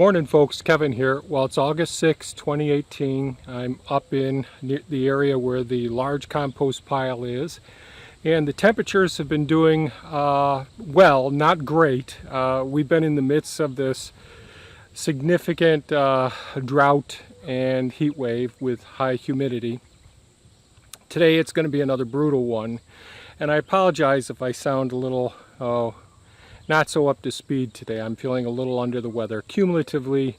Morning folks, Kevin here. Well, it's August 6, 2018. I'm up in the area where the large compost pile is, and the temperatures have been doing well, not great. We've been in the midst of this significant drought and heat wave with high humidity. Today it's going to be another brutal one, and I apologize if I sound a little not so up to speed today. I'm feeling a little under the weather. Cumulatively,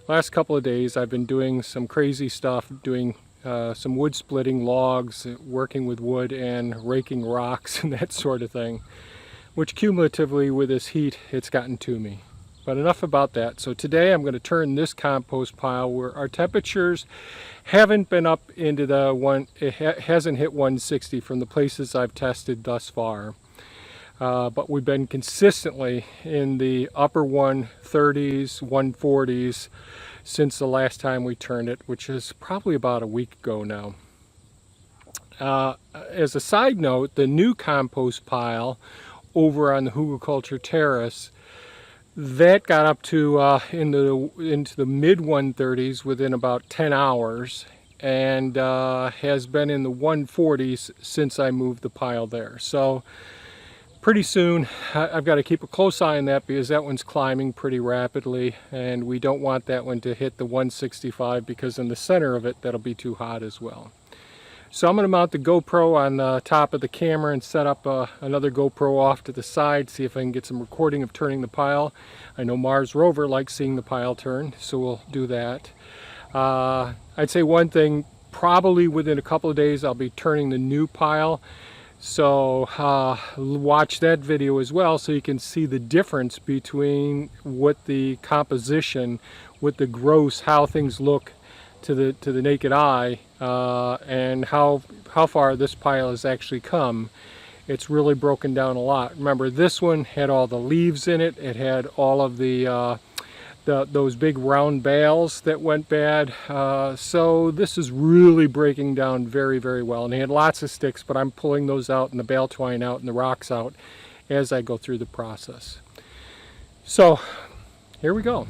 last couple of days I've been doing some crazy stuff, doing some wood splitting logs, working with wood and raking rocks and that sort of thing, which cumulatively with this heat it's gotten to me. But enough about that. So today I'm going to turn this compost pile where our temperatures haven't been up into the it hasn't hit 160 from the places I've tested thus far. But we've been consistently in the upper 130s, 140s since the last time we turned it, which is probably about a week ago now. As a side note, the new compost pile over on the hugelkultur terrace, that got up to into the mid 130s within about 10 hours and has been in the 140s since I moved the pile there. So pretty soon I've got to keep a close eye on that because that one's climbing pretty rapidly, and we don't want that one to hit the 165 because in the center of it that'll be too hot as well. So I'm going to mount the GoPro on the top of the camera and set up another GoPro off to the side, see if I can get some recording of turning the pile. I know Mars rover likes seeing the pile turn, so we'll do that. I'd say one thing, probably within a couple of days I'll be turning the new pile. So watch that video as well so you can see the difference between what the composition, what the gross, how things look to the naked eye, and how far this pile has actually come. It's really broken down a lot. Remember, this one had all the leaves in it. It had all of those big round bales that went bad. So this is really breaking down very, very well. And they had lots of sticks, but I'm pulling those out and the bale twine out and the rocks out as I go through the process. So here we go.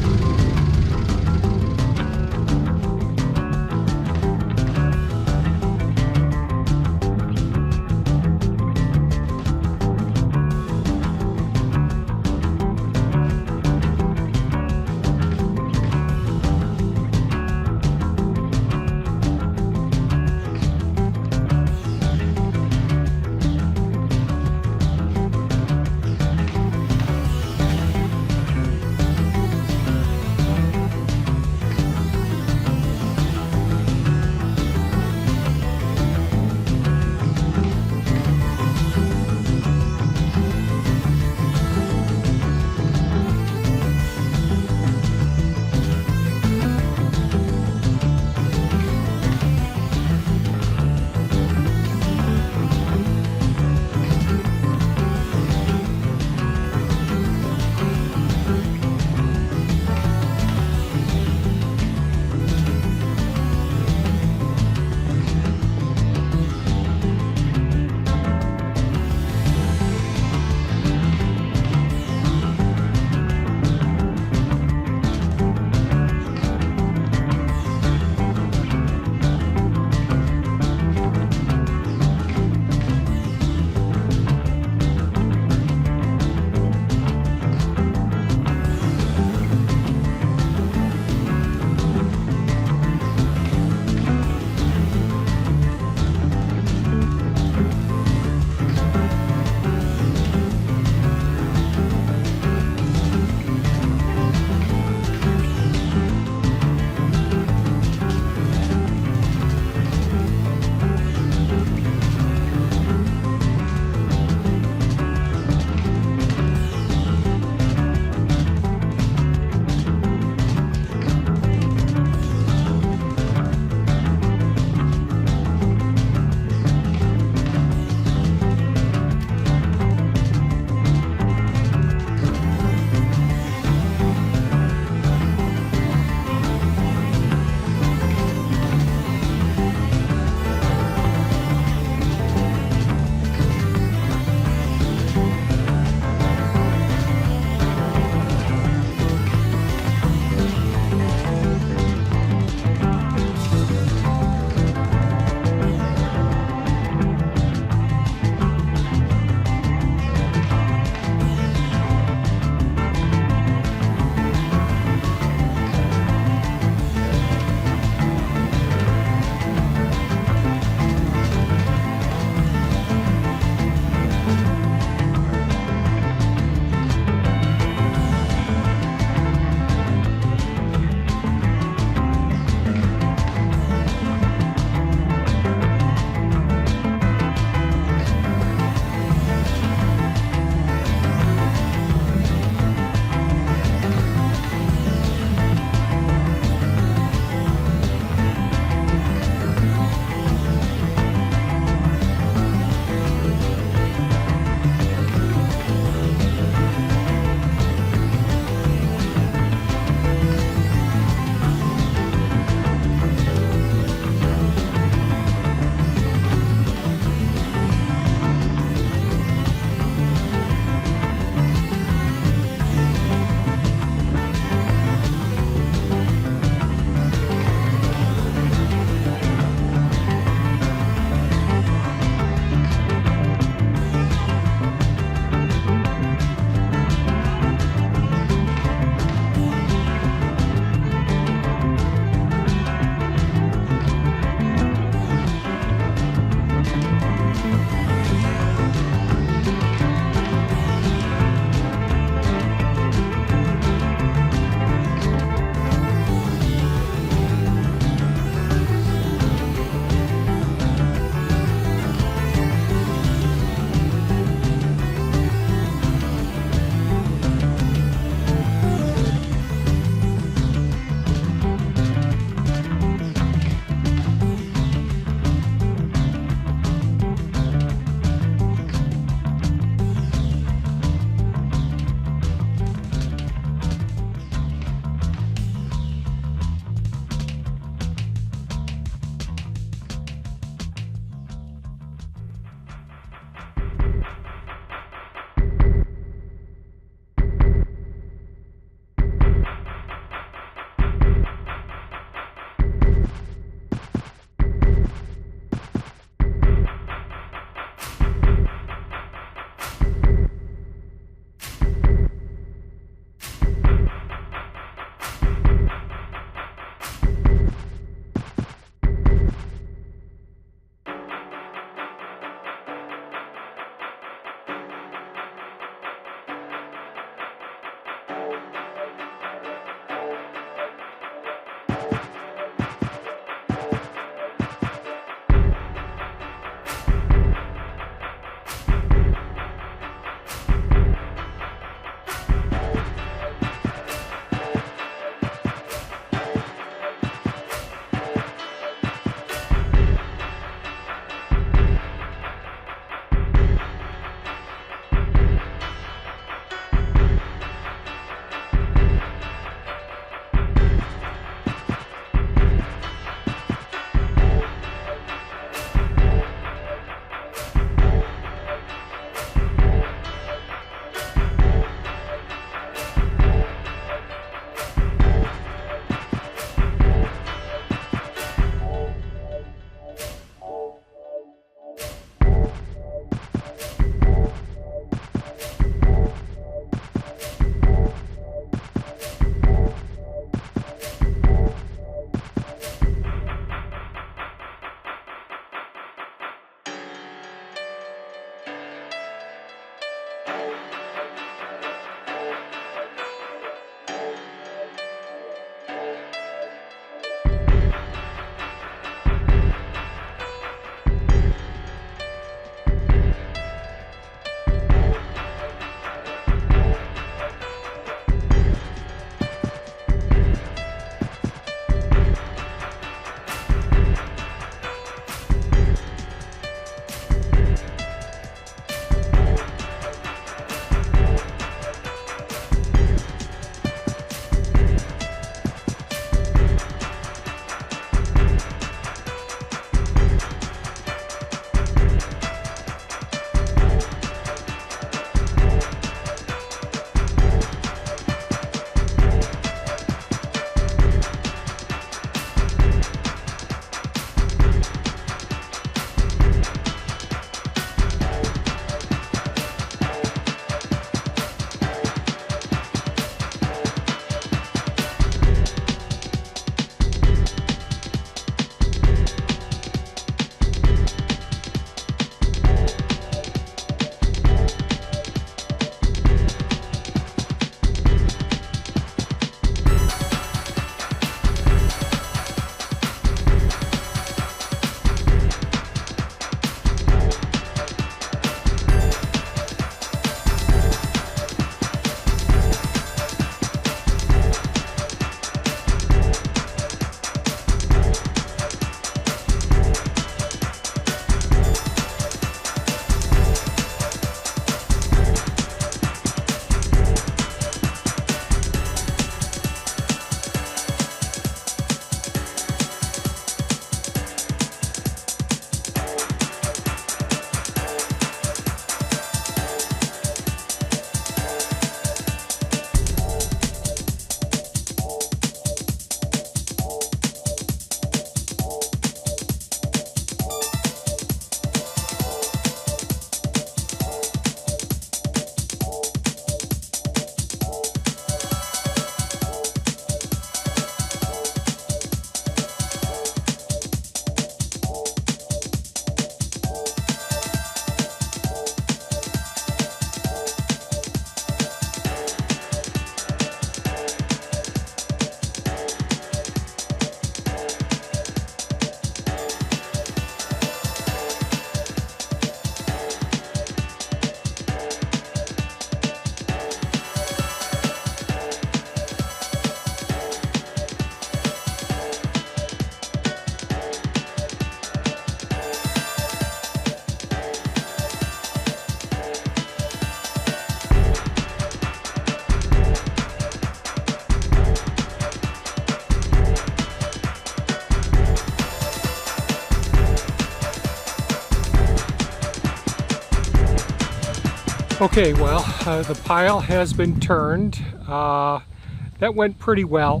Okay, well, the pile has been turned. That went pretty well.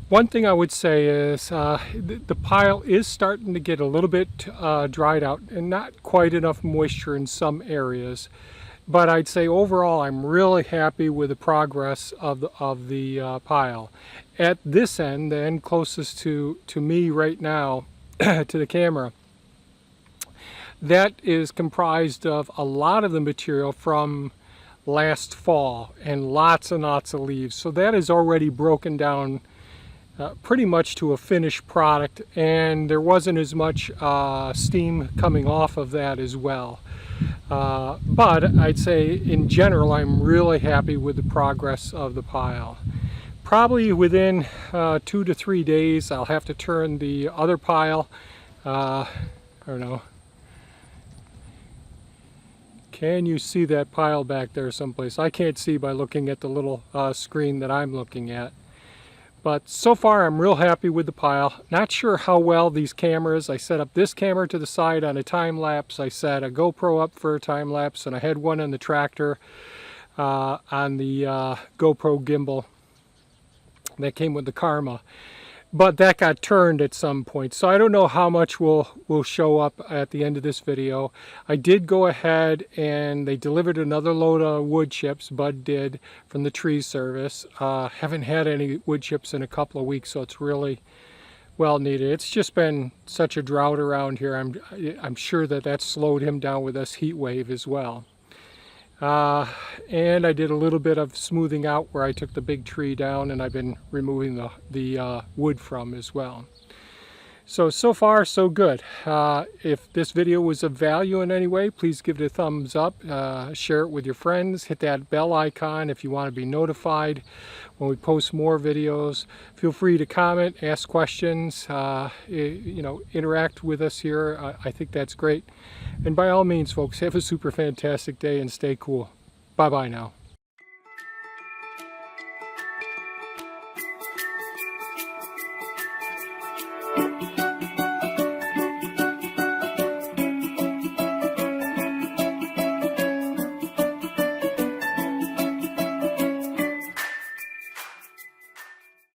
One thing I would say is the pile is starting to get a little bit dried out and not quite enough moisture in some areas. But I'd say overall I'm really happy with the progress of the pile. At this end, the end closest to me right now, to the camera, that is comprised of a lot of the material from last fall and lots and lots of leaves. So that is already broken down pretty much to a finished product, and there wasn't as much steam coming off of that as well. But I'd say in general I'm really happy with the progress of the pile. Probably within 2 to 3 days I'll have to turn the other pile. I don't know. Can you see that pile back there someplace? I can't see by looking at the little screen that I'm looking at. But so far I'm real happy with the pile. Not sure how well these cameras, I set up this camera to the side on a time lapse, I set a GoPro up for a time lapse, and I had one on the tractor on the GoPro gimbal that came with the Karma. But that got turned at some point, so I don't know how much will show up at the end of this video. I did go ahead and they delivered another load of wood chips, Bud did, from the tree service. Haven't had any wood chips in a couple of weeks, so it's really well needed. It's just been such a drought around here. I'm sure that slowed him down with this heat wave as well. And I did a little bit of smoothing out where I took the big tree down, and I've been removing the wood from as well. So far so good. If this video was of value in any way, please give it a thumbs up, share it with your friends, hit that bell icon if you want to be notified when we post more videos. Feel free to comment, ask questions, you know, interact with us here. I think that's great. And by all means, folks, have a super fantastic day and stay cool. Bye-bye now.